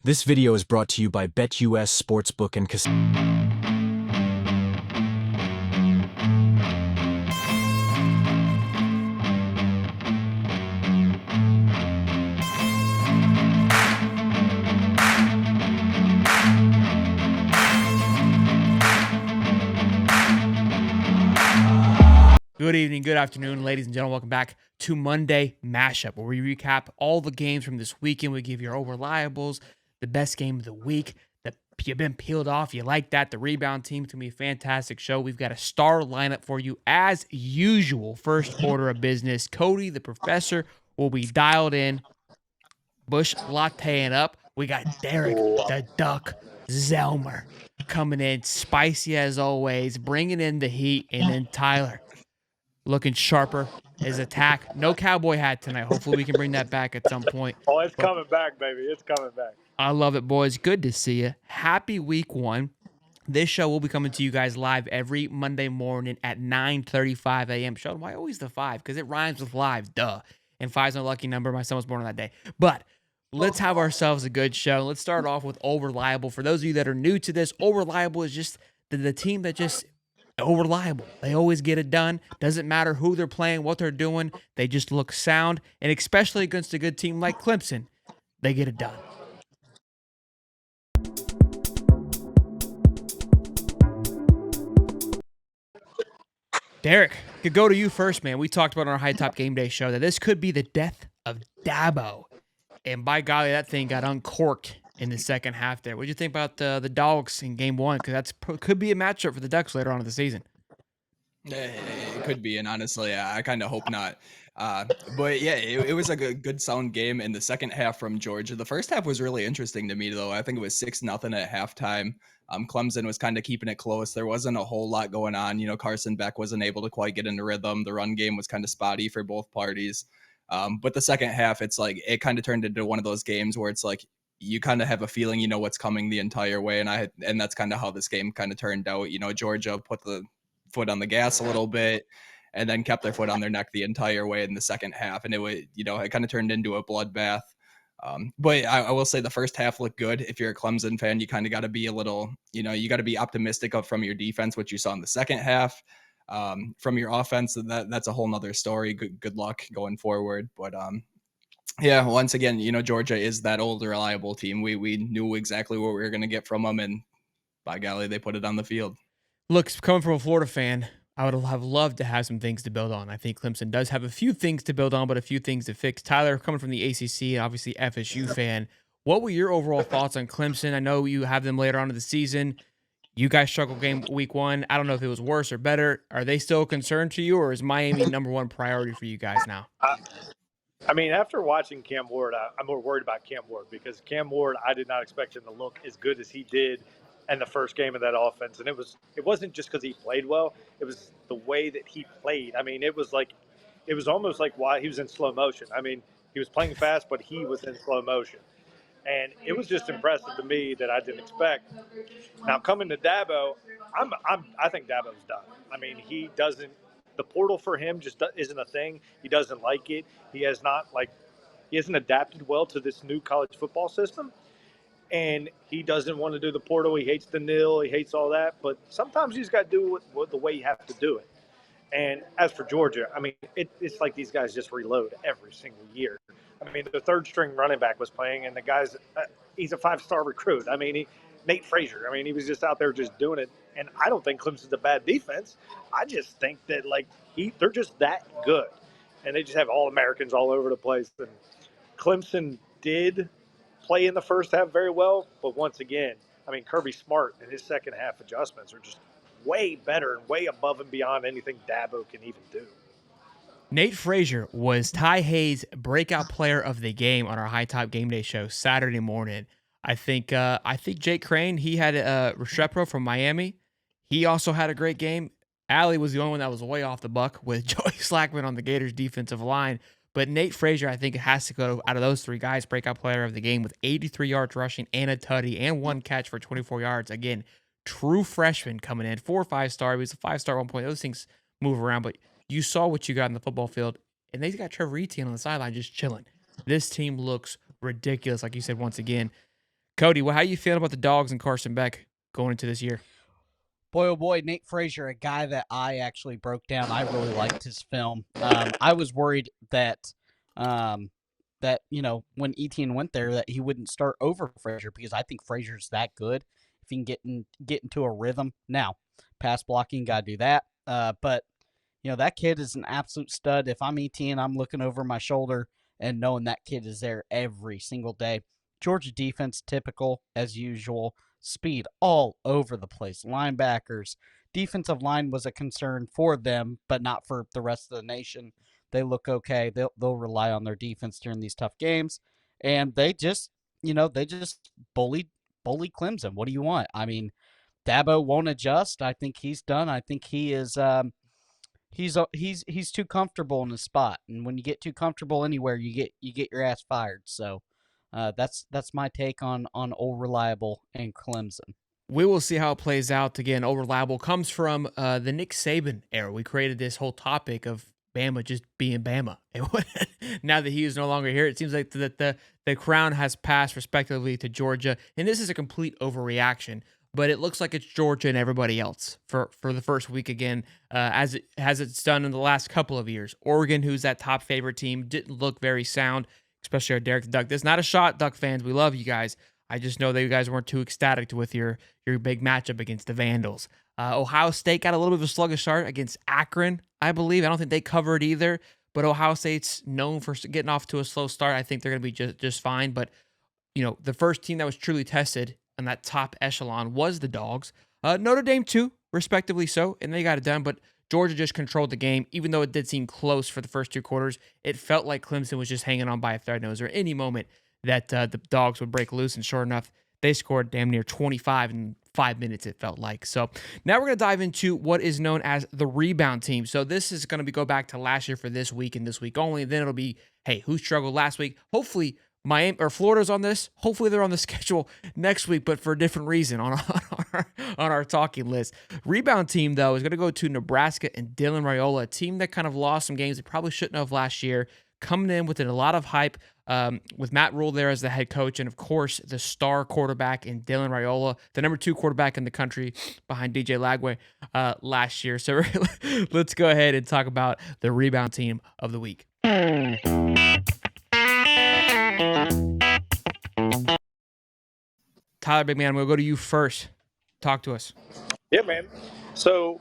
This video is brought to you by BetUS Sportsbook and Casino. Good evening, good afternoon, ladies and gentlemen. Welcome back to Monday Mashup, where we recap all the games from this weekend. We give you our over-liables, the best game of the week. You've been peeled off. You like that? The rebound team's going to be a fantastic show. We've got a star lineup for you as usual. First order of business. Cody, the professor, will be dialed in. Bush latteing up. We got Derek, the Duck, Zelmer coming in, spicy as always, bringing in the heat, and then Tyler looking sharper. His attack. No cowboy hat tonight. Hopefully we can bring that back at some point. Oh, it's coming back, baby. It's coming back. I love it, boys. Good to see you. Happy week one. This show will be coming to you guys live every Monday morning at 9:35 a.m. Sheldon, why always the 5? Because it rhymes with live, duh. And 5's my lucky number. My son was born on that day. But let's have ourselves a good show. Let's start off with over-liable. For those of you that are new to this, over-liable is just the team that just over-liable. They always get it done. Doesn't matter who they're playing, what they're doing. They just look sound. And especially against a good team like Clemson, they get it done. Derek, could go to you first, man. We talked about on our Hightop Game Day show that this could be the death of DABO. And by golly, that thing got uncorked in the second half there. What do you think about the DAWGS in game one? Because could be a matchup for the Ducks later on in the season. It could be, and honestly, I kind of hope not. But yeah, it was like a good sound game in the second half from Georgia. The first half was really interesting to me, though. I think it was 6-0 at halftime. Clemson was kind of keeping it close. There wasn't a whole lot going on. You know, Carson Beck wasn't able to quite get into rhythm. The run game was kind of spotty for both parties. But the second half, it's like it kind of turned into one of those games where it's like you kind of have a feeling you know what's coming the entire way, and that's kind of how this game kind of turned out. You know, Georgia put the foot on the gas a little bit and then kept their foot on their neck the entire way in the second half, and it kind of turned into a bloodbath. But I will say the first half looked good. If you're a Clemson fan, you kind of got to be a little, you got to be optimistic from your defense, what you saw in the second half. From your offense, that's a whole nother story. Good luck going forward. But yeah, once again, Georgia is that old reliable team. We knew exactly what we were going to get from them, and by golly, they put it on the field. Look, coming from a Florida fan, I would have loved to have some things to build on. I think Clemson does have a few things to build on, but a few things to fix. Tyler, coming from the ACC and obviously FSU fan, what were your overall thoughts on Clemson? I know you have them later on in the season. You guys struggled game week one. I don't know if it was worse or better. Are they still a concern to you, or is Miami number one priority for you guys now? I mean, after watching Cam Ward, I'm more worried about Cam Ward because Cam Ward, I did not expect him to look as good as he did in the first game of that offense. And it wasn't just because he played well. It was the way that he played. I mean, it was almost like why he was in slow motion. I mean, he was playing fast, but he was in slow motion. And it was just impressive to me that I didn't expect. Now, coming to Dabo, I think Dabo's done. I mean, the portal for him just isn't a thing. He doesn't like it. He hasn't adapted well to this new college football system. And he doesn't want to do the portal. He hates the nil. He hates all that. But sometimes you just got to do it the way you have to do it. And as for Georgia, I mean, it's like these guys just reload every single year. I mean, the third-string running back was playing, and the guy's he's a five-star recruit. I mean, Nate Frazier. I mean, he was just out there just doing it. And I don't think Clemson's a bad defense. I just think that, they're just that good. And they just have All-Americans all over the place. And Clemson did play in the first half very well, but once again, I mean, Kirby Smart and his second half adjustments are just way better and way above and beyond anything Dabo can even do. Nate Frazier was Ty Hayes' breakout player of the game on our Hightop Game Day show Saturday morning. I think Jake Crane, he had Restrepo from Miami. He also had a great game. Allie was the only one that was way off the buck with Joey Slackman on the Gators defensive line. But Nate Frazier, I think, has to go out of those three guys, breakout player of the game with 83 yards rushing and a tutty and one catch for 24 yards. Again, true freshman coming in, 4 or 5-star. He was a 5-star at one point. Those things move around, but you saw what you got in the football field, and they got Trevor Etienne on the sideline just chilling. This team looks ridiculous, like you said once again. Cody, how you feeling about the Dogs and Carson Beck going into this year? Boy, oh boy, Nate Frazier, a guy that I actually broke down. I really liked his film. I was worried that when Etienne went there, that he wouldn't start over Frazier because I think Frazier's that good. If he can get into a rhythm. Now, pass blocking, gotta do that. But that kid is an absolute stud. If I'm Etienne, I'm looking over my shoulder and knowing that kid is there every single day. Georgia defense, typical as usual. Speed all over the place. Linebackers, defensive line was a concern for them, but not for the rest of the nation. They look okay. They'll rely on their defense during these tough games, and they just bullied Clemson. What do you want? I mean, Dabo won't adjust. I think he's done. I think he is. He's too comfortable in his spot, and when you get too comfortable anywhere, you get your ass fired. So. That's my take on Old Reliable and Clemson. We will see how it plays out. Again, Old Reliable comes from the Nick Saban era. We created this whole topic of Bama just being Bama. Now that he is no longer here, it seems like the crown has passed respectively to Georgia. And this is a complete overreaction, but it looks like it's Georgia and everybody else for the first week again, as it's done in the last couple of years. Oregon, who's that top favorite team, didn't look very sound, especially our Derek the Duck. This is not a shot, Duck fans. We love you guys. I just know that you guys weren't too ecstatic with your big matchup against the Vandals. Ohio State got a little bit of a sluggish start against Akron, I believe. I don't think they covered either, but Ohio State's known for getting off to a slow start. I think they're going to be just fine. But, the first team that was truly tested on that top echelon was the Dogs. Notre Dame, too, respectively so, and they got it done. But Georgia just controlled the game, even though it did seem close for the first two quarters. It felt like Clemson was just hanging on by a thread. And it was there any moment that the Dogs would break loose, and sure enough, they scored damn near 25 in 5 minutes, it felt like. So now we're going to dive into what is known as the rebound team. So this is going to go back to last year for this week and this week only. Then it'll be, hey, who struggled last week? Hopefully Miami or Florida's on this. Hopefully they're on the schedule next week, but for a different reason on our talking list. Rebound team, though, is going to go to Nebraska and Dylan Raiola, a team that kind of lost some games they probably shouldn't have last year, coming in with a lot of hype with Matt Rule there as the head coach, and, of course, the star quarterback in Dylan Raiola, the number 2 quarterback in the country behind DJ Lagway last year. So let's go ahead and talk about the rebound team of the week. Tyler, big man, we'll go to you first. Talk to us. Yeah, man. So,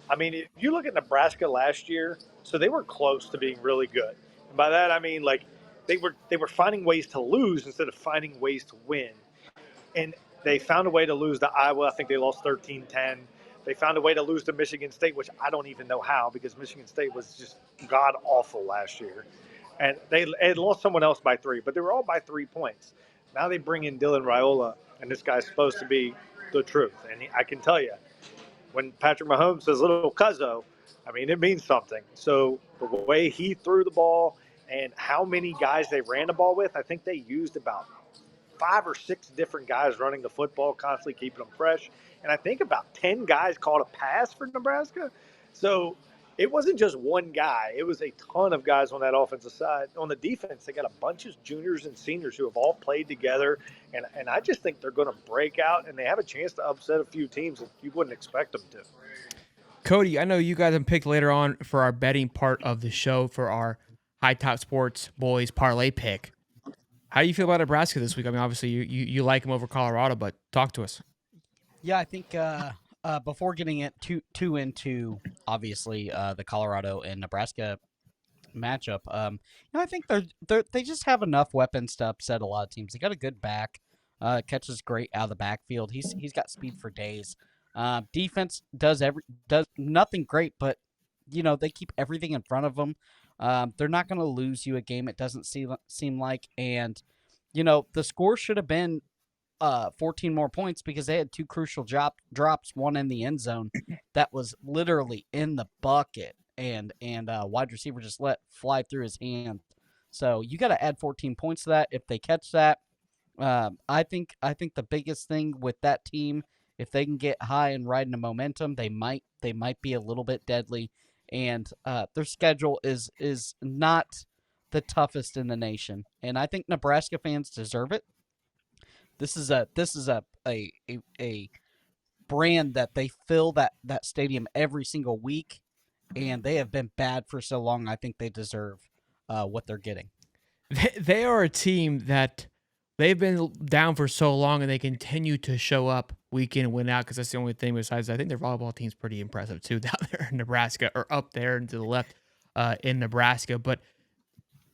I mean, if you look at Nebraska last year, so they were close to being really good. And by that, I mean, like, they were finding ways to lose instead of finding ways to win. And they found a way to lose to Iowa. I think they lost 13-10. They found a way to lose to Michigan State, which I don't even know how, because Michigan State was just god-awful last year. And they had lost someone else by 3, but they were all by 3 points. Now they bring in Dylan Raiola, and this guy's supposed to be the truth. And I can tell you, when Patrick Mahomes says little cuzzo, I mean, it means something. So the way he threw the ball and how many guys they ran the ball with, I think they used about 5 or 6 different guys running the football, constantly keeping them fresh. And I think about 10 guys caught a pass for Nebraska. So it wasn't just one guy. It was a ton of guys on that offensive side. On the defense, they got a bunch of juniors and seniors who have all played together. And I just think they're going to break out, and they have a chance to upset a few teams that you wouldn't expect them to. Cody, I know you guys have picked later on for our betting part of the show for our Hightop Sports Boys parlay pick. How do you feel about Nebraska this week? I mean, obviously you like them over Colorado, but talk to us. Yeah, I think before getting it too into obviously the Colorado and Nebraska matchup, I think they just have enough weapons to upset a lot of teams. They got a good back, catches great out of the backfield. He's got speed for days. Defense does nothing great, but they keep everything in front of them. They're not going to lose you a game. It doesn't seem like, and the score should have been 14 more points because they had 2 crucial drops, one in the end zone that was literally in the bucket, and wide receiver just let fly through his hand. So you got to add 14 points to that if they catch that. I think the biggest thing with that team, if they can get high and ride into momentum, they might be a little bit deadly. And their schedule is not the toughest in the nation. And I think Nebraska fans deserve it. This is a brand that they fill that stadium every single week, and they have been bad for so long. I think they deserve what they're getting. They are a team that they've been down for so long, and they continue to show up week in and win out, because that's the only thing besides, I think their volleyball team's pretty impressive too down there in Nebraska, or up there and to the left in Nebraska. But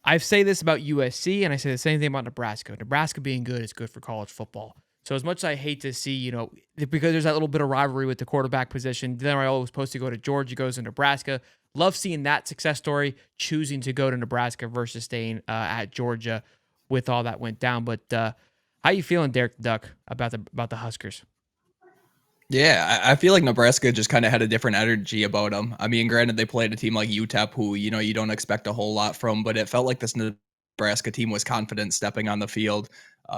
I say this about USC, and I say the same thing about Nebraska. Nebraska being good is good for college football. So as much as I hate to see, because there's that little bit of rivalry with the quarterback position, then Raiola was supposed to go to Georgia, goes to Nebraska. Love seeing that success story, choosing to go to Nebraska versus staying at Georgia with all that went down. But how you feeling, Derek the Duck, about the Huskers? Yeah, I feel like Nebraska just kind of had a different energy about them. I mean, granted, they played a team like UTEP, who, you don't expect a whole lot from, but it felt like this Nebraska team was confident stepping on the field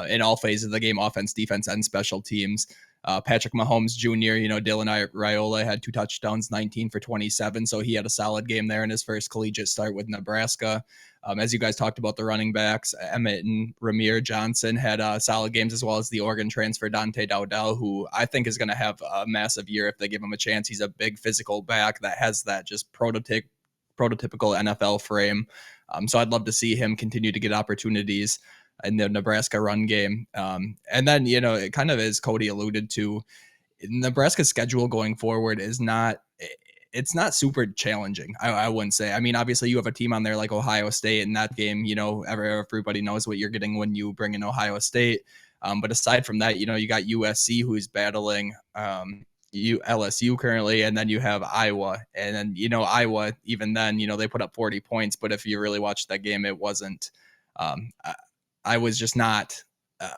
in all phases of the game, offense, defense, and special teams. Patrick Mahomes Jr., Dylan Raiola had 2 touchdowns, 19 for 27, so he had a solid game there in his first collegiate start with Nebraska. As you guys talked about, the running backs, Emmett and Ramir Johnson had solid games, as well as the Oregon transfer Dante Dowdell, who I think is going to have a massive year if they give him a chance. He's a big physical back that has that just prototypical NFL frame. So I'd love to see him continue to get opportunities in the Nebraska run game. And then, it kind of, as Cody alluded to, Nebraska's schedule going forward is not super challenging. I wouldn't say. I mean, obviously you have a team on there like Ohio State in that game, everybody knows what you're getting when you bring in Ohio State. But aside from that, you got USC, who's battling LSU currently, and then you have Iowa, and then, Iowa, even then, they put up 40 points, but if you really watched that game, it wasn't, I was just not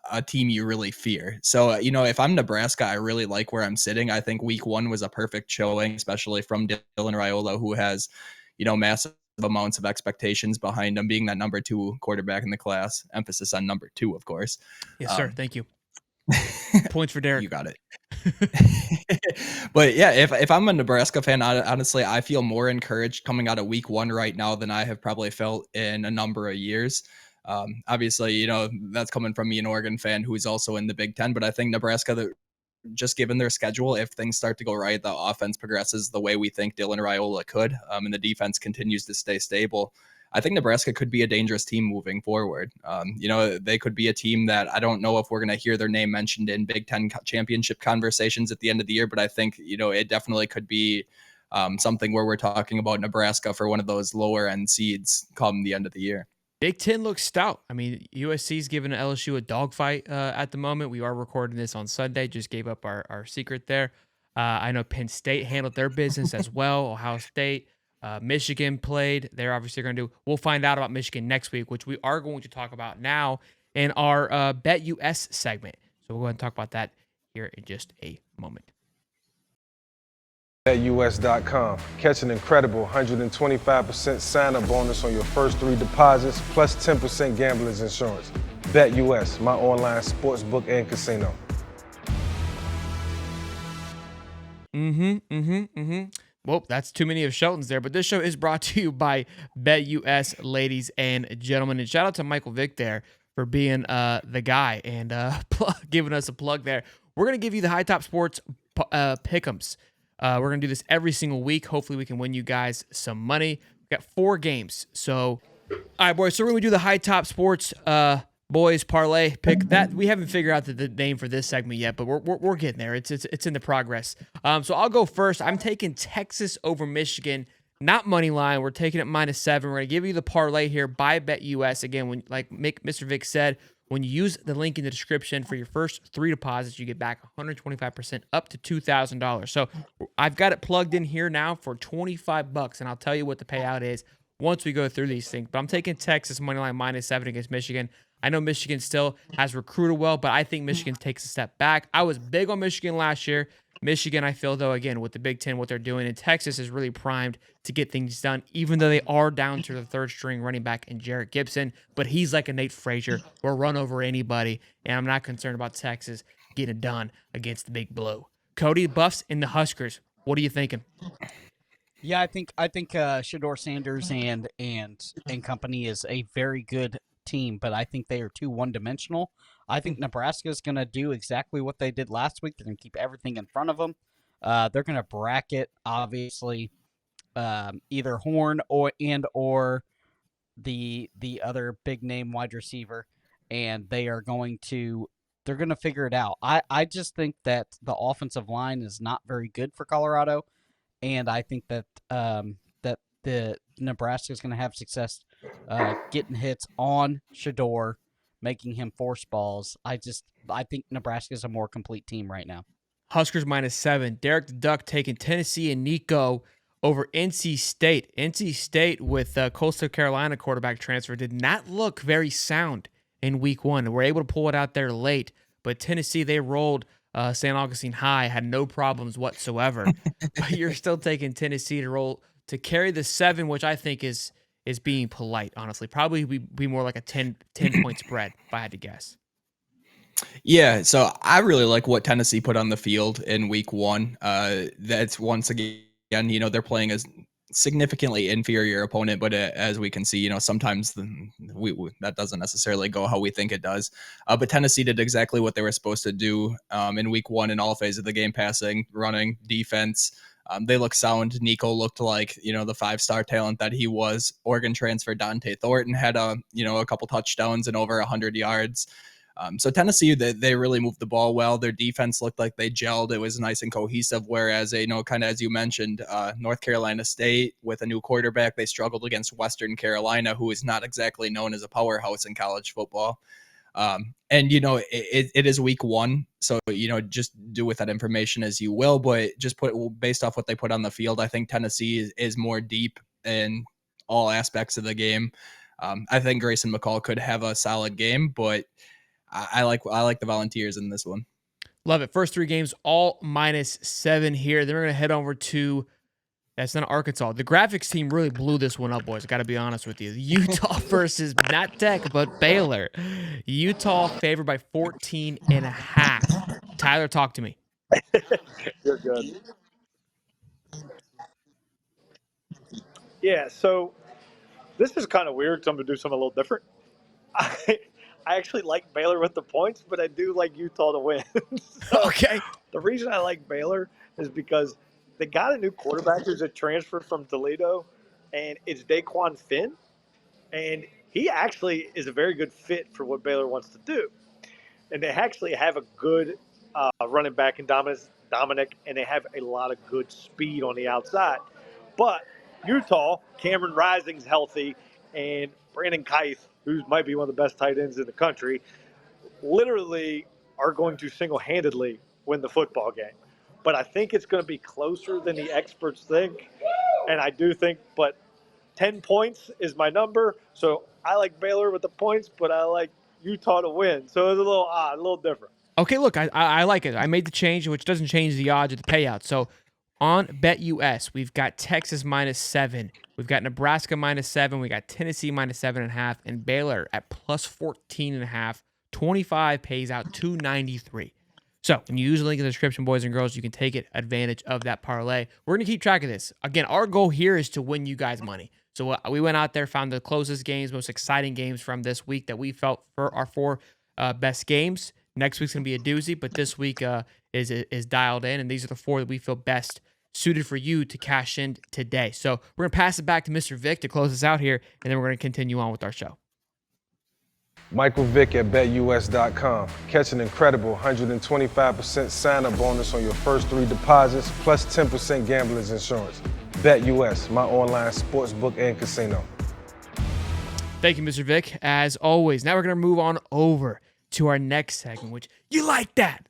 a team you really fear. So, if I'm Nebraska, I really like where I'm sitting. I think week 1 was a perfect showing, especially from Dylan Raiola, who has, massive amounts of expectations behind him, being that number 2 quarterback in the class. Emphasis on number 2, of course. Yes, sir. Thank you. Points for Derek. You got it. But yeah, if I'm a Nebraska fan, honestly, I feel more encouraged coming out of week 1 right now than I have probably felt in a number of years. Obviously, that's coming from me, an Oregon fan who is also in the Big Ten, but I think Nebraska, just given their schedule, if things start to go right, the offense progresses the way we think Dylan Raiola could, and the defense continues to stay stable, I think Nebraska could be a dangerous team moving forward. They could be a team that I don't know if we're going to hear their name mentioned in Big Ten championship conversations at the end of the year, but I think, it definitely could be something where we're talking about Nebraska for one of those lower end seeds come the end of the year. Big Ten looks stout. I mean, USC's giving LSU a dogfight at the moment. We are recording this on Sunday. Just gave up our secret there. I know Penn State handled their business as well. Ohio State, Michigan played. They're obviously going to do. We'll find out about Michigan next week, which we are going to talk about now in our Bet US segment. So we'll go ahead and talk about that here in just a moment. BetUS.com. Catch an incredible 125% sign-up bonus on your first 3 deposits, plus 10% gambler's insurance. BetUS, my online sportsbook and casino. Well, that's too many of Shelton's there, but this show is brought to you by BetUS, ladies and gentlemen. And shout out to Michael Vick there for being the guy and giving us a plug there. We're going to give you the Hightop Sports Pick'ems. We're going to do this every single week. Hopefully we can win you guys some money. We've got 4 games. So, all right, boys. So we're going to do the Hightop Sports boys parlay pick. That we haven't figured out the name for this segment yet, but we're getting there. It's in the progress. So I'll go first. I'm taking Texas over Michigan, not money line. We're taking it -7. We're going to give you the parlay here by BetUS. Again, when like Mr. Vick said, when you use the link in the description for your first 3 deposits, you get back 125% up to $2,000. So I've got it plugged in here now for $25, and I'll tell you what the payout is once we go through these things. But I'm taking Texas moneyline -7 against Michigan. I know Michigan still has recruited well, but I think Michigan takes a step back. I was big on Michigan last year. Michigan, I feel, though, again, with the Big Ten, what they're doing, and Texas is really primed to get things done, even though they are down to the 3rd-string running back in Jarrett Gibson. But he's like a Nate Frazier or run over anybody, and I'm not concerned about Texas getting it done against the big blue. Cody, Buffs, and the Huskers, what are you thinking? Yeah, I think Shador Sanders and company is a very good team, but I think they are too one-dimensional. I think Nebraska is going to do exactly what they did last week. They're going to keep everything in front of them. They're going to bracket, obviously, either Horn or the other big name wide receiver, and they're going to figure it out. I just think that the offensive line is not very good for Colorado, and I think that that the Nebraska is going to have success getting hits on Shador, making him force balls. I think Nebraska is a more complete team right now. Huskers -7. Derek the Duck taking Tennessee and Nico over NC State. NC State with Coastal Carolina quarterback transfer did not look very sound in week 1. We're able to pull it out there late, but Tennessee, they rolled St. Augustine High, had no problems whatsoever. But you're still taking Tennessee to carry the 7, which I think is being polite, honestly. Probably be more like a 10-point spread if I had to guess. Yeah, so I really like what Tennessee put on the field in week 1. That's once again, they're playing a significantly inferior opponent, but as we can see, sometimes that doesn't necessarily go how we think it does. But Tennessee did exactly what they were supposed to do in week 1 in all phases of the game: passing, running, defense. They look sound. Nico looked like, the 5-star talent that he was. Oregon transfer Dante Thornton had a couple touchdowns and over 100 yards. So Tennessee, they really moved the ball well. Their defense looked like they gelled. It was nice and cohesive. Whereas, kind of as you mentioned, North Carolina State with a new quarterback, they struggled against Western Carolina, who is not exactly known as a powerhouse in college football. And it is week 1, so just do with that information as you will. But just based off what they put on the field, I think Tennessee is more deep in all aspects of the game. I think Grayson McCall could have a solid game, but I like the Volunteers in this one. Love it. First 3 games, all -7 here. Then we're going to head over to, that's not Arkansas. The graphics team really blew this one up, boys. I got to be honest with you. Utah versus not Tech, but Baylor. Utah favored by 14.5. Tyler, talk to me. You're good. Yeah, so this is kind of weird because I'm going to do something a little different. I actually like Baylor with the points, but I do like Utah to win. Okay. The reason I like Baylor is because they got a new quarterback who's a transfer from Toledo, and it's Daquan Finn. And he actually is a very good fit for what Baylor wants to do. And they actually have a good running back in Dominic, and they have a lot of good speed on the outside. But Utah, Cameron Rising's healthy, and Brandon Keith, who might be one of the best tight ends in the country, literally are going to single-handedly win the football game. But I think it's going to be closer than the experts think. And I do think, but 10 points is my number. So I like Baylor with the points, but I like Utah to win. So it's a little odd, a little different. Okay, look, I like it. I made the change, which doesn't change the odds of the payout. So on BetUS, we've got Texas -7. We've got Nebraska -7. We got Tennessee -7.5, and Baylor at +14.5. 25 pays out $293. So when you use the link in the description, boys and girls, you can take advantage of that parlay. We're going to keep track of this. Again, our goal here is to win you guys money. So we went out there, found the closest games, most exciting games from this week that we felt for our 4 best games. Next week's going to be a doozy, but this week is dialed in, and these are the 4 that we feel best suited for you to cash in today. So we're going to pass it back to Mr. Vic to close us out here, and then we're going to continue on with our show. Michael Vick at BetUS.com. Catch an incredible 125% sign-up bonus on your first 3 deposits, plus 10% gambler's insurance. BetUS, my online sportsbook and casino. Thank you, Mr. Vic. As always, now we're going to move on over to our next segment, which you like that.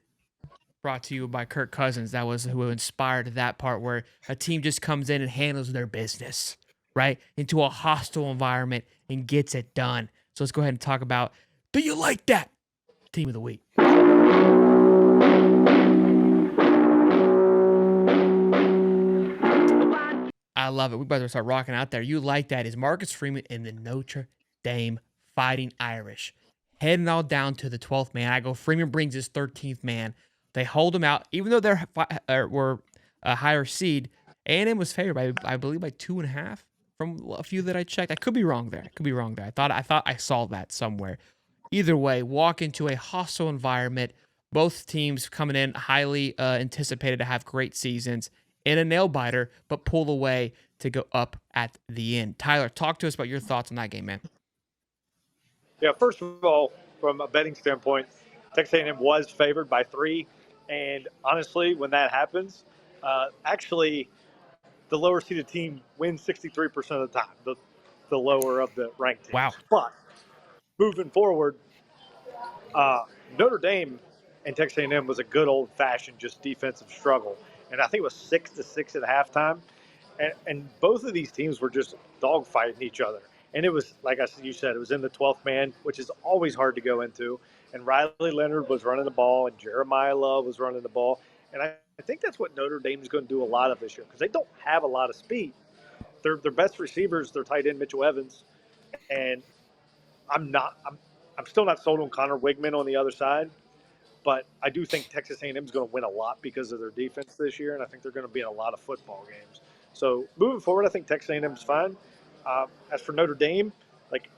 Brought to you by Kirk Cousins. That was who inspired that part where a team just comes in and handles their business, right? Into a hostile environment and gets it done. So let's go ahead and talk about, do you like that? Team of the week. I love it. We better start rocking out there. You like that is Marcus Freeman and the Notre Dame Fighting Irish. Heading all down to the 12th man. I go, Freeman brings his 13th man. They hold him out, even though they were a higher seed. A&M was favored by, I believe, by 2.5 from a few that I checked. I could be wrong there. I thought I saw that somewhere. either way, walk into a hostile environment. Both teams coming in highly anticipated to have great seasons in a nail biter, but pull away to go up at the end. Tyler, talk to us about your thoughts on that game, man. Yeah, first of all, from a betting standpoint, Texas A&M was favored by 3, and honestly, when that happens, actually, the lower seeded team wins 63% of the time. The lower of the ranked teams. Wow. But moving forward, Notre Dame and Texas A&M was a good old fashioned just defensive struggle, and I think it was 6-6 at halftime, and both of these teams were just dogfighting each other. And it was, like you said, it was in the 12th man, which is always hard to go into. And Riley Leonard was running the ball, and Jeremiah Love was running the ball. And I think that's what Notre Dame is going to do a lot of this year because they don't have a lot of speed. Their best receivers, their tight end Mitchell Evans, and I'm still not sold on Connor Wigman on the other side, but I do think Texas A&M is going to win a lot because of their defense this year, and I think they're going to be in a lot of football games. So moving forward, I think Texas A&M is fine. As for Notre Dame, like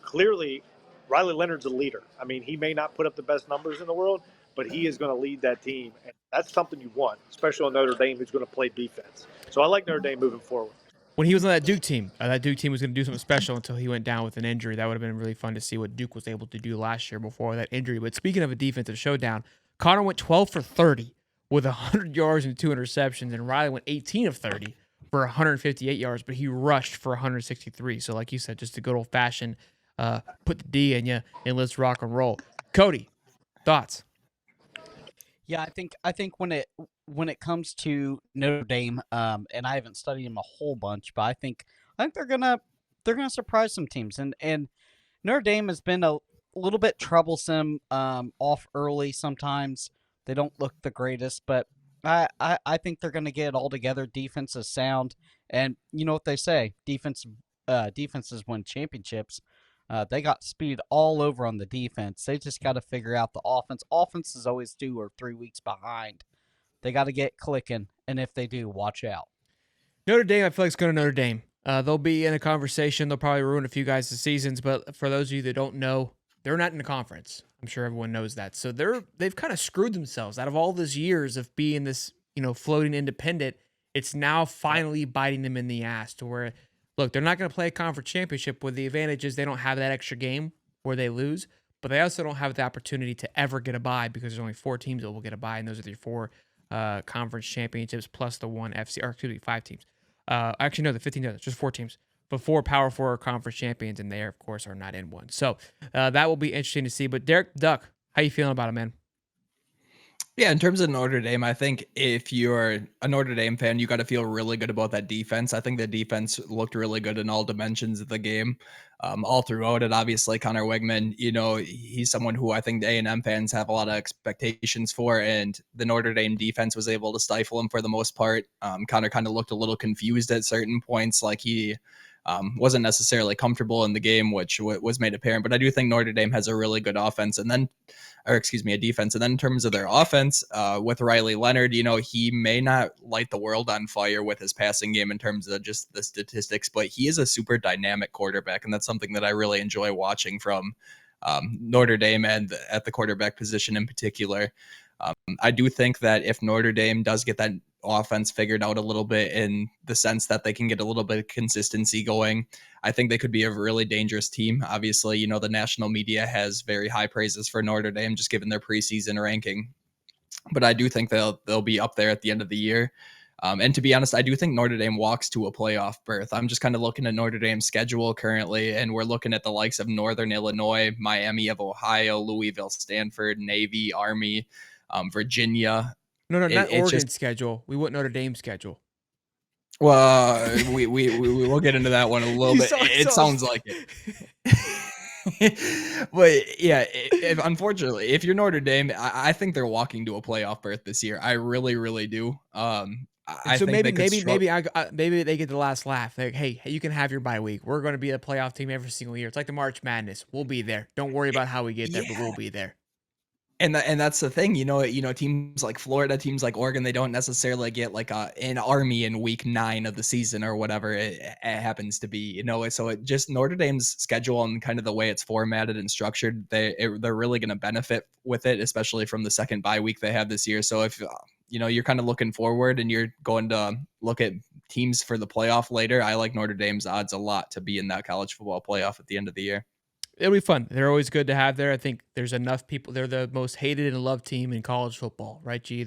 clearly Riley Leonard's a leader. I mean, he may not put up the best numbers in the world, but he is going to lead that team, and that's something you want, especially on Notre Dame, who's going to play defense. So I like Notre Dame moving forward. When he was on that Duke team was going to do something special until he went down with an injury. That would have been really fun to see what Duke was able to do last year before that injury. But speaking of a defensive showdown, Connor went 12 for 30 with 100 yards and 2 interceptions, and Riley went 18 of 30 for 158 yards, but he rushed for 163. So like you said, just a good old-fashioned put the D in you and let's rock and roll. Cody, thoughts? Yeah, I think when it comes to Notre Dame, and I haven't studied them a whole bunch, but I think they're gonna surprise some teams, and Notre Dame has been a little bit troublesome off early sometimes. They don't look the greatest, but I think they're gonna get it all together. Defense is sound, and you know what they say: defenses win championships. They got speed all over on the defense. They just got to figure out the offense. Offense is always 2 or 3 weeks behind. They got to get clicking, and if they do, watch out. Notre Dame, I feel like it's going to Notre Dame. They'll be in a conversation. They'll probably ruin a few guys' seasons, but for those of you that don't know, they're not in the conference. I'm sure everyone knows that. So they've kind of screwed themselves out of all those years of being this, floating independent. It's now finally biting them in the ass to where, look, they're not going to play a conference championship with the advantages. They don't have that extra game where they lose, but they also don't have the opportunity to ever get a bye because there's only 4 teams that will get a bye, and those are the 4 conference championships plus the 1 FC, or excuse me, 5 teams. Actually, no, the 15 others, just 4 teams. But 4 Power 4 conference champions, and they, of course, are not in one. So that will be interesting to see. But Derek Duck, how you feeling about it, man? Yeah, in terms of Notre Dame, I think if you're a Notre Dame fan, you got to feel really good about that defense. I think the defense looked really good in all dimensions of the game, all throughout it. Obviously, Connor Wigman, he's someone who I think the A&M fans have a lot of expectations for, and the Notre Dame defense was able to stifle him for the most part. Connor kind of looked a little confused at certain points, like he wasn't necessarily comfortable in the game, which was made apparent. But I do think Notre Dame has a really good offense, a defense. And then in terms of their offense, with Riley Leonard, he may not light the world on fire with his passing game in terms of just the statistics, but he is a super dynamic quarterback, and that's something that I really enjoy watching from Notre Dame and at the quarterback position in particular. I do think that if Notre Dame does get that offense figured out a little bit in the sense that they can get a little bit of consistency going, I think they could be a really dangerous team. Obviously, the national media has very high praises for Notre Dame just given their preseason ranking, but I do think they'll be up there at the end of the year. And to be honest, I do think Notre Dame walks to a playoff berth. I'm just kind of looking at Notre Dame's schedule currently, and we're looking at the likes of Northern Illinois, Miami of Ohio, Louisville, Stanford, Navy, Army, Virginia. No, not Oregon's schedule. We want Notre Dame's schedule. Well, we will get into that one a little bit. It sounds like it. But yeah, unfortunately, if you're Notre Dame, I think they're walking to a playoff berth this year. I really, really do. I think maybe they get the last laugh. Like, hey, you can have your bye week. We're going to be a playoff team every single year. It's like the March Madness. We'll be there. Don't worry about how we get there, but we'll be there. And that's the thing, teams like Florida, teams like Oregon, they don't necessarily get like an army in week 9 of the season or whatever it happens to be, So it just Notre Dame's schedule and kind of the way it's formatted and structured, they're really going to benefit with it, especially from the second bye week they have this year. So if you're kind of looking forward and you're going to look at teams for the playoff later, I like Notre Dame's odds a lot to be in that college football playoff at the end of the year. It'll be fun. They're always good to have there. I think there's enough people. They're the most hated and loved team in college football, right, G?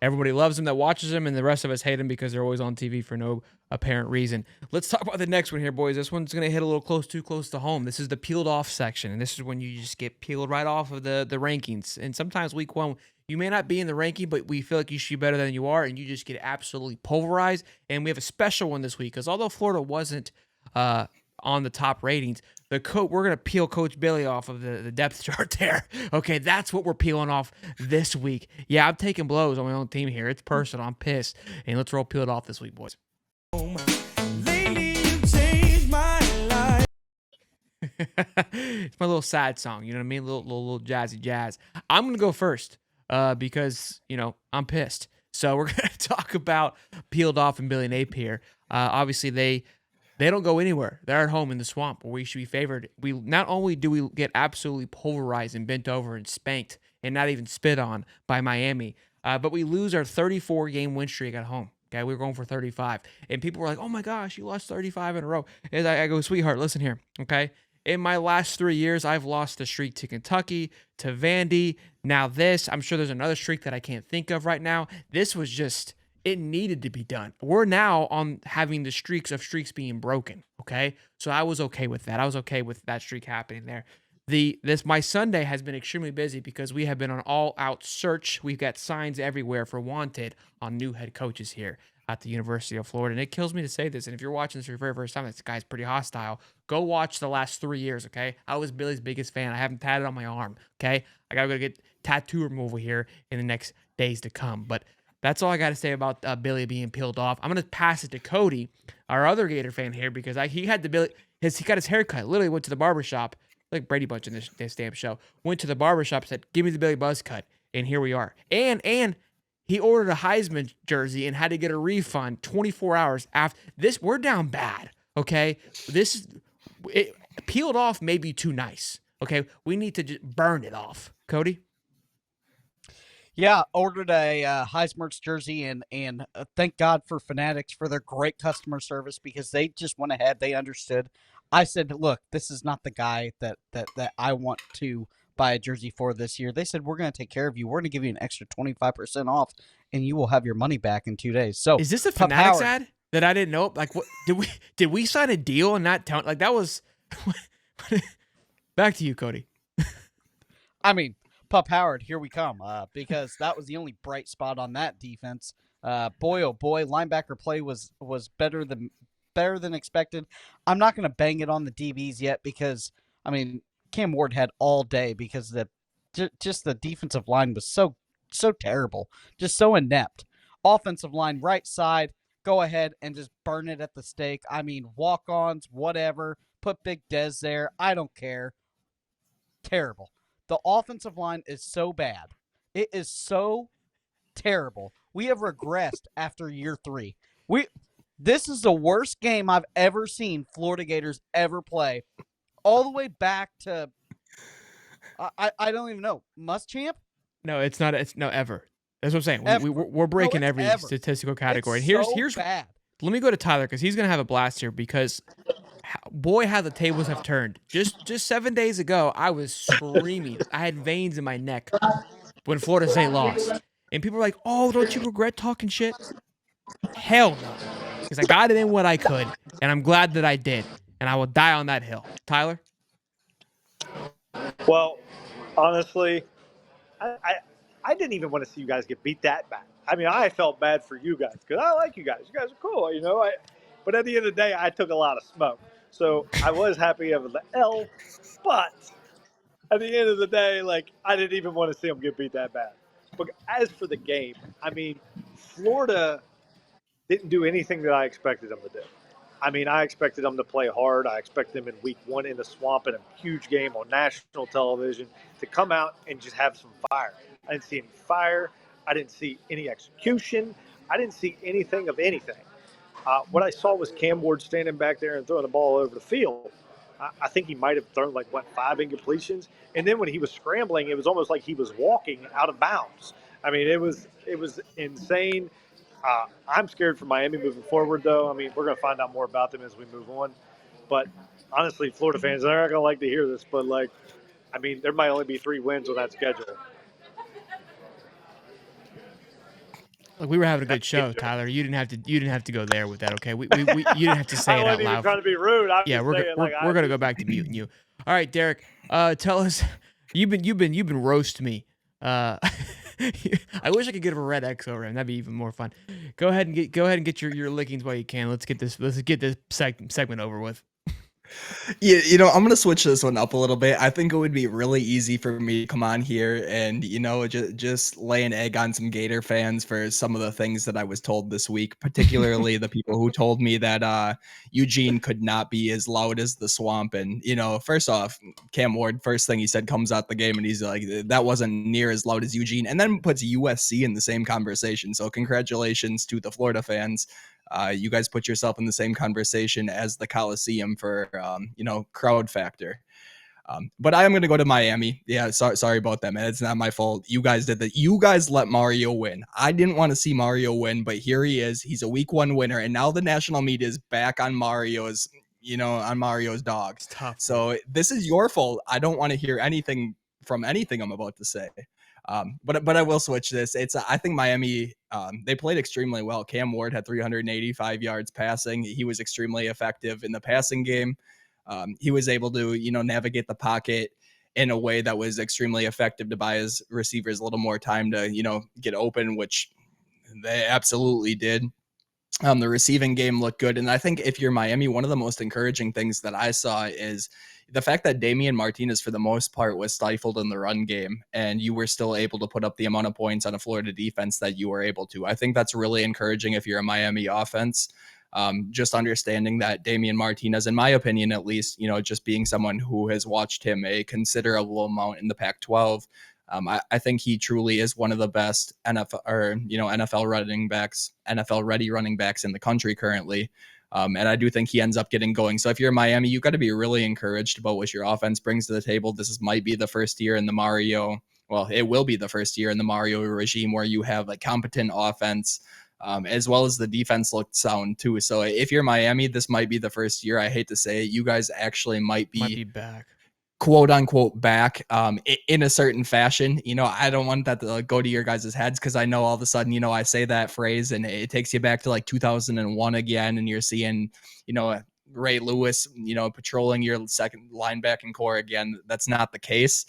Everybody loves them that watches them, and the rest of us hate them because they're always on TV for no apparent reason. Let's talk about the next one here, boys. This one's going to hit a little too close to home. This is the peeled off section, and this is when you just get peeled right off of the rankings. And sometimes week 1, you may not be in the ranking, but we feel like you should be better than you are, and you just get absolutely pulverized. And we have a special one this week because although Florida wasn't on the top ratings, we're going to peel Coach Billy off of the depth chart there. Okay, that's what we're peeling off this week. Yeah, I'm taking blows on my own team here. It's personal. I'm pissed. And let's roll peeled off this week, boys. It's my little sad song. You know what I mean? Little jazzy jazz. I'm going to go first because, I'm pissed. So we're going to talk about peeled off and Billy Napier. Obviously, they don't go anywhere. They're at home in the swamp where we should be favored. We not only do we get absolutely pulverized and bent over and spanked and not even spit on by Miami, but we lose our 34-game win streak at home. Okay, we were going for 35. And people were like, oh my gosh, you lost 35 in a row. And I go, sweetheart, listen here, okay? In my last 3 years, I've lost the streak to Kentucky, to Vandy, now this. I'm sure there's another streak that I can't think of right now. This was just... it needed to be done. We're now on having the streaks being broken, okay? So I was okay with that. I was okay with that streak happening there. My Sunday has been extremely busy because we have been on all-out search. We've got signs everywhere for wanted on new head coaches here at the University of Florida. And it kills me to say this, and if you're watching this for your very first time, this guy's pretty hostile. Go watch the last 3 years, okay? I was Billy's biggest fan. I haven't tatted on my arm, okay? I got to go get tattoo removal here in the next days to come. But that's all I got to say about Billy being peeled off. I'm going to pass it to Cody, our other Gator fan here, because he got his hair cut. Literally went to the barbershop, like Brady Bunch in this damn show. Went to the barbershop, said, give me the Billy buzz cut. And here we are. And he ordered a Heisman jersey and had to get a refund 24 hours after this. We're down bad, okay? Peeled off may be too nice, okay? We need to just burn it off. Cody? Yeah, ordered a Heisman jersey, and thank God for Fanatics for their great customer service because they just went ahead. They understood. I said, look, this is not the guy that I want to buy a jersey for this year. They said, we're going to take care of you. We're going to give you an extra 25% off, and you will have your money back in 2 days. So is this a Fanatics ad that I didn't know? Like, what did we sign a deal and not tell? Like, that was back to you, Cody. I mean, Pup Howard, here we come, because that was the only bright spot on that defense. Boy, oh boy, linebacker play was better than expected. I'm not going to bang it on the DBs yet because, I mean, Cam Ward had all day because just the defensive line was so terrible, just so inept. Offensive line, right side, go ahead and just burn it at the stake. I mean, walk-ons, whatever, put Big Dez there. I don't care. Terrible. The offensive line is so bad. It is so terrible. We have regressed after year 3. This is the worst game I've ever seen Florida Gators ever play. All the way back to, I don't even know, Muschamp? No, it's not. It's no ever. That's what I'm saying. We're breaking every statistical category. It's And so here's bad. Let me go to Tyler because he's gonna have a blast here because boy, how the tables have turned. Just 7 days ago, I was screaming. I had veins in my neck when Florida State lost, and people were like, "Oh, don't you regret talking shit?" Hell no, because I got it in what I could, and I'm glad that I did, and I will die on that hill. Tyler? Well, honestly, I didn't even want to see you guys get beat that bad. I mean, I felt bad for you guys because I like you guys. You guys are cool, you know. But at the end of the day, I took a lot of smoke. So I was happy of the L, but at the end of the day, like, I didn't even want to see them get beat that bad. But as for the game, I mean, Florida didn't do anything that I expected them to do. I mean, I expected them to play hard. I expect them in week 1 in the swamp in a huge game on national television to come out and just have some fire. I didn't see any fire. I didn't see any execution. I didn't see anything of anything. What I saw was Cam Ward standing back there and throwing the ball over the field. I think he might have thrown 5 incompletions, and then when he was scrambling, it was almost like he was walking out of bounds. I mean, it was insane. I'm scared for Miami moving forward, though. I mean, we're going to find out more about them as we move on. But honestly, Florida fans, they're not going to like to hear this, but I mean, there might only be 3 wins on that schedule. Look, we were having a good show, Tyler. You didn't have to go there with that, okay? You didn't have to say it out loud. I wasn't even trying to be rude. We're gonna go back to muting you. All right, Derek. Tell us. You've been roast me. I wish I could get a red X over him. That'd be even more fun. Go ahead and get your lickings while you can. Let's get this segment over with. Yeah, I'm going to switch this one up a little bit. I think it would be really easy for me to come on here and, just lay an egg on some Gator fans for some of the things that I was told this week, particularly the people who told me that Eugene could not be as loud as the Swamp. And, first off, Cam Ward, first thing he said comes out the game and he's like, that wasn't near as loud as Eugene, and then puts USC in the same conversation. So congratulations to the Florida fans. You guys put yourself in the same conversation as the Coliseum for, crowd factor. But I am going to go to Miami. Yeah, sorry about that, man. It's not my fault. You guys did that. You guys let Mario win. I didn't want to see Mario win, but here he is. He's a week 1 winner, and now the national media is back on Mario's dogs. Tough. So this is your fault. I don't want to hear anything from anything I'm about to say. But I will switch this. I think Miami, they played extremely well. Cam Ward had 385 yards passing. He was extremely effective in the passing game. He was able to, navigate the pocket in a way that was extremely effective to buy his receivers a little more time to, get open, which they absolutely did. The receiving game looked good. And I think if you're Miami, one of the most encouraging things that I saw is the fact that Damian Martinez, for the most part, was stifled in the run game, and you were still able to put up the amount of points on a Florida defense that you were able to. I think that's really encouraging if you're a Miami offense. Just understanding that Damian Martinez, in my opinion, at least, just being someone who has watched him a considerable amount in the Pac-12, I think he truly is one of the best NFL ready running backs in the country currently. And I do think he ends up getting going. So if you're Miami, you've got to be really encouraged about what your offense brings to the table. This might be the first year in the Mario. Well, it will be the first year in the Mario regime where you have a competent offense, as well as the defense looked sound too. So if you're Miami, this might be the first year. I hate to say it, you guys actually might be back. Quote unquote back in a certain fashion. I don't want that to go to your guys' heads, because I know all of a sudden, I say that phrase and it takes you back to 2001 again, and you're seeing, Ray Lewis, patrolling your second linebacking core again. That's not the case.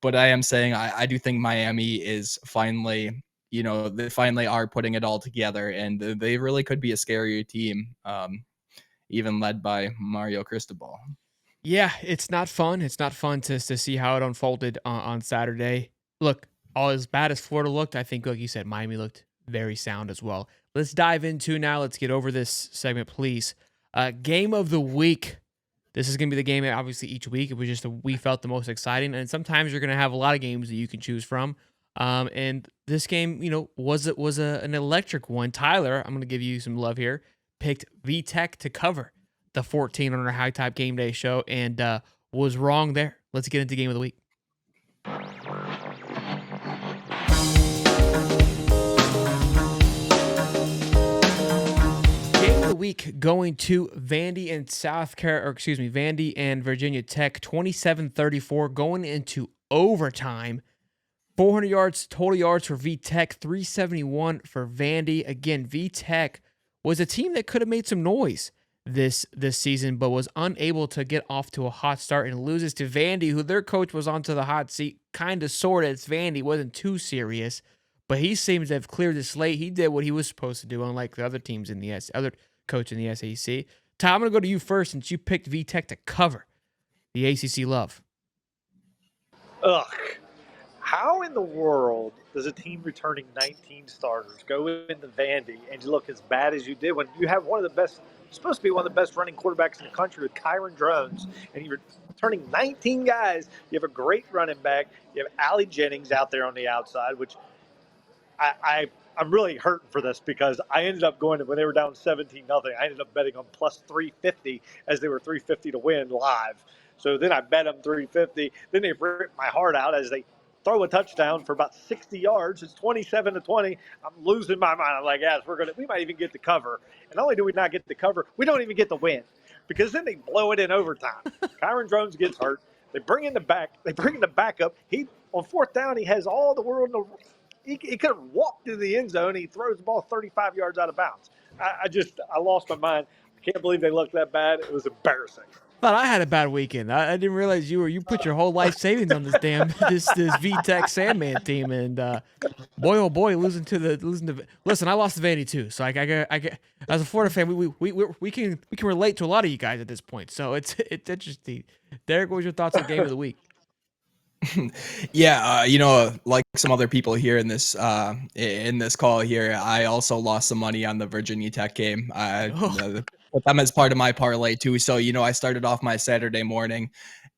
But I am saying I do think Miami is finally, they finally are putting it all together, and they really could be a scarier team, even led by Mario Cristobal. Yeah, it's not fun. It's not fun to see how it unfolded on Saturday. Look, all as bad as Florida looked, I think, like you said, Miami looked very sound as well. Let's dive into now. Let's get over this segment, please. Game of the week. This is going to be the game, obviously, each week. It was just we felt the most exciting. And sometimes you're going to have a lot of games that you can choose from. And this game, was an electric one. Tyler, I'm going to give you some love here, picked VTech to cover the 14 on our Hightop Game Day show, and was wrong there. Let's get into Game of the Week. Game of the Week going to Vandy and Virginia Tech, 27-34, going into overtime. 400 yards, total yards for VTech, 371 for Vandy. Again, VTech was a team that could have made some noise this season, but was unable to get off to a hot start and loses to Vandy, who their coach was onto the hot seat, kind of sort of. It's Vandy, wasn't too serious, but he seems to have cleared the slate. He did what he was supposed to do, unlike the other teams in the other coach in the SEC. Tom, I'm going to go to you first since you picked VTech to cover the ACC love. Ugh. How in the world does a team returning 19 starters go into Vandy and you look as bad as you did when you have one of the best, supposed to be one of the best running quarterbacks in the country with Kyron Drones, and you're returning 19 guys? You have a great running back. You have Allie Jennings out there on the outside, which I'm really hurting for this because I ended up going to, when they were down 17-0, I ended up betting on plus 350 as they were 350 to win live. So then I bet them 350. Then they ripped my heart out as they throw a touchdown for about 60 yards. It's 27-20. I'm losing my mind. I'm like, yes, we might even get the cover. And not only do we not get the cover, we don't even get the win because then they blow it in overtime. Kyron Drones gets hurt. They bring in the backup. He, on fourth down, he has all the world in the. He could have walked into the end zone. He throws the ball 35 yards out of bounds. I lost my mind. I can't believe they looked that bad. It was embarrassing. Thought I had a bad weekend. I didn't realize you put your whole life savings on this damn this VTech Sandman team, and boy oh boy, losing to. Listen, I lost to Vandy too, so I get as a Florida fan, we can relate to a lot of you guys at this point. So it's interesting. Derek, what was your thoughts on the game of the week? Yeah, like some other people here in this call here, I also lost some money on the Virginia Tech game. Put them as part of my parlay too. So, I started off my Saturday morning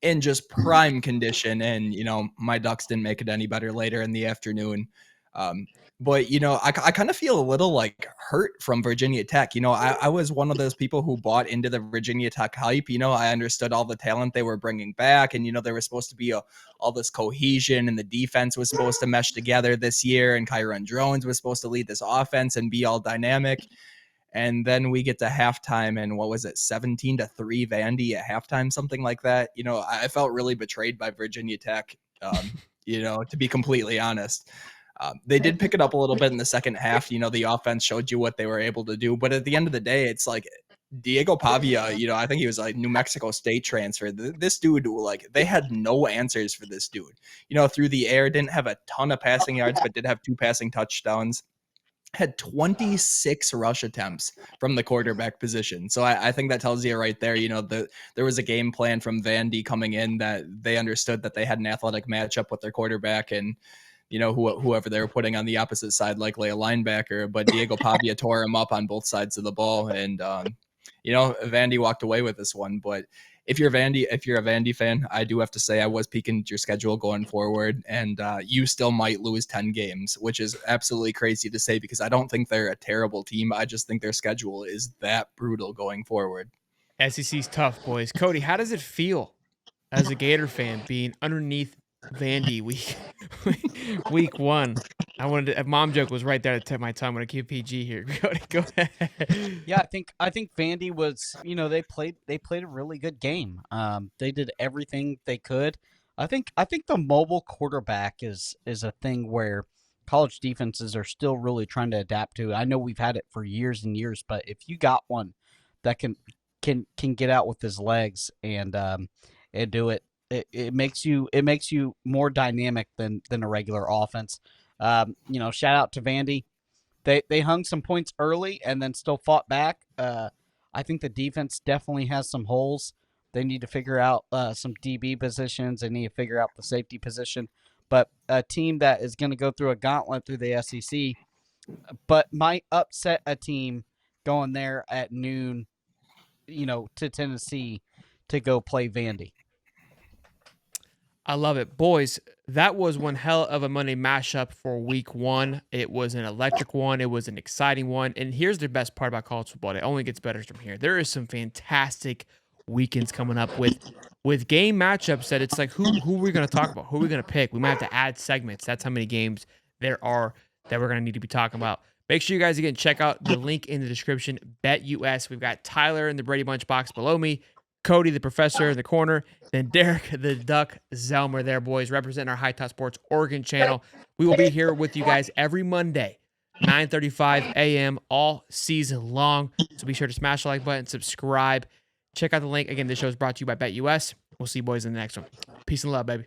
in just prime condition, and my Ducks didn't make it any better later in the afternoon. But I kind of feel a little like hurt from Virginia Tech. I was one of those people who bought into the Virginia Tech hype. I understood all the talent they were bringing back, and there was supposed to be all this cohesion, and the defense was supposed to mesh together this year, and Kyron Drones was supposed to lead this offense and be all dynamic. And then we get to halftime, and what was it, 17-3 Vandy at halftime, something like that. I felt really betrayed by Virginia Tech. To be completely honest. They did pick it up a little bit in the second half. The offense showed you what they were able to do. But at the end of the day, it's like Diego Pavia, I think he was like New Mexico State transfer. This dude, they had no answers for this dude. Through the air, didn't have a ton of passing yards, but did have 2 passing touchdowns. Had 26 rush attempts from the quarterback position. So I think that tells you right there, there was a game plan from Vandy coming in that they understood that they had an athletic matchup with their quarterback, and whoever they were putting on the opposite side, likely a linebacker, but Diego Pavia tore him up on both sides of the ball. And, Vandy walked away with this one. But if you're a Vandy fan, I do have to say I was peeking at your schedule going forward, and you still might lose 10 games, which is absolutely crazy to say because I don't think they're a terrible team. I just think their schedule is that brutal going forward. SEC's tough, boys. Cody, how does it feel as a Gator fan being underneath Vandy week 1? Mom joke was right there at the tip of my tongue. I'm gonna keep PG here. Go ahead. Yeah, I think Vandy was, they played a really good game. They did everything they could. I think the mobile quarterback is a thing where college defenses are still really trying to adapt to. I know we've had it for years and years, but if you got one that can get out with his legs and do it, it makes you more dynamic than a regular offense. Shout out to Vandy. They hung some points early and then still fought back. I think the defense definitely has some holes. They need to figure out some DB positions. They need to figure out the safety position. But a team that is going to go through a gauntlet through the SEC, but might upset a team going there at noon, to Tennessee to go play Vandy. I love it. Boys, that was one hell of a Monday mashup for week 1. It was an electric one. It was an exciting one. And here's the best part about college football. It only gets better from here. There is some fantastic weekends coming up with game matchups that it's like, who are we going to talk about? Who are we going to pick? We might have to add segments. That's how many games there are that we're going to need to be talking about. Make sure you guys, again, check out the link in the description, BetUS. We've got Tyler in the Brady Bunch box below me, Cody, the professor in the corner, then Derek, the Duck Zelmer there, boys, representing our Hightop Sports Oregon channel. We will be here with you guys every Monday, 9:35 a.m. all season long. So be sure to smash the like button, subscribe. Check out the link. Again, this show is brought to you by BetUS. We'll see you boys in the next one. Peace and love, baby.